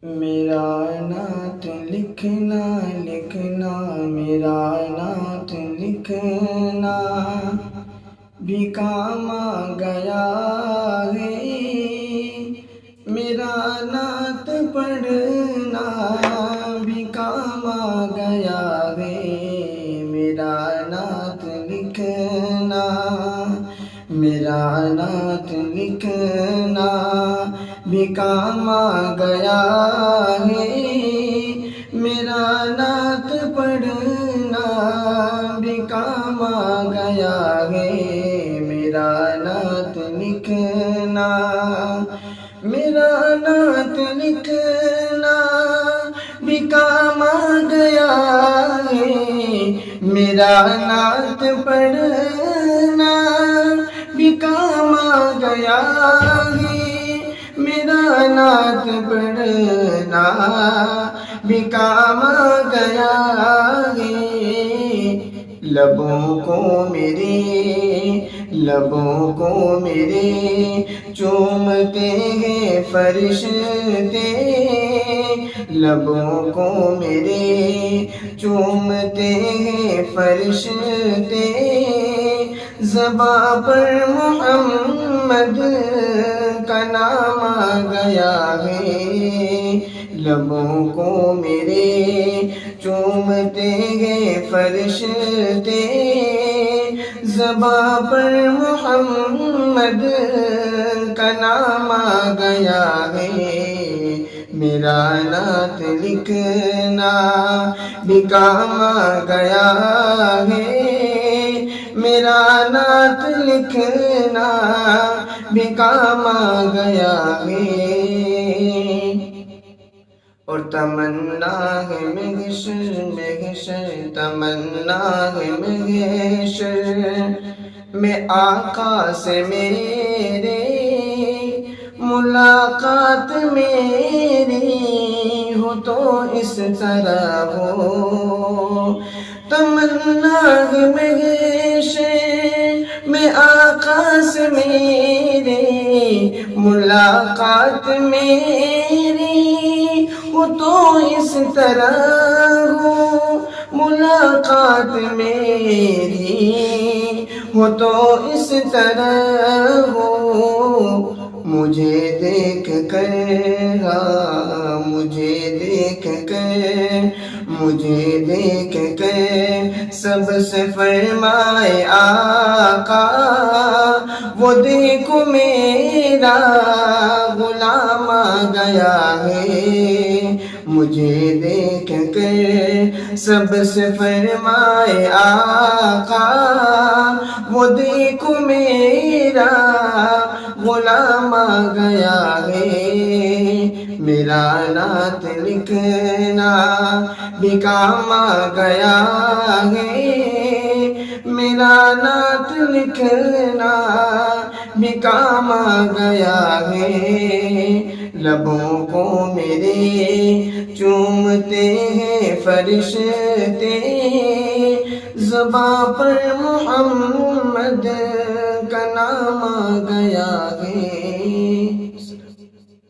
میرا نعت لکھنا لکھنا میرا نعت لکھنا بھی کام آ گیا ہے، میرا نعت پڑھنا بھی کام آ گیا ہے، میرا نعت لکھنا میرا نعت لکھنا بھی کام آ گیا ہے، میرا نعت پڑھنا بھی کام آ گیا ہے، میرا نعت لکھنا میرا نعت لکھنا بھی کام آ گیا ہے، میرا نعت پڑھنا بھی کام آ گیا ہے، میرا نعت پڑھنا بھی کام آ گیا ہے، لبوں کو میرے چومتے ہیں فرشتے، لبوں کو میرے چومتے ہیں فرشتے، زباں پر محمد کا نام آ گیا ہے، لبوں کو میرے چومتے ہیں فرشتے، زباں پر محمد کا نام آ گیا ہے، میرا نعت لکھنا بھی کام آ گیا ہے، میرا نعت لکھنا بھی کام آ گیا ہے، اور تمنا ہے محشر تمنا ہے محشر میں آقا سے میرے ملاقات میری ہو تو اس طرح ہو، تمنا ہے محشر میں آقا سے میرے ملاقات میری ہو تو اس طرح ہو، ملاقات میری ہو تو اس طرح ہو، مجھے دیکھ کر سب سے فرمائے آقا، وہ دیکھو میرا غلام آ گیا ہے، مجھے دیکھ کر سب سے فرمائے آقا، وہ دیکھو میرا غلام آ گیا ہے، میرا نعت لکھنا بھی کام آ گیا ہے، میرا نعت لکھنا بھی کام آ گیا ہے، لبوں کو میرے چومتے ہیں فرشتے، زباں پر محمد کا نام آ گیا ہے۔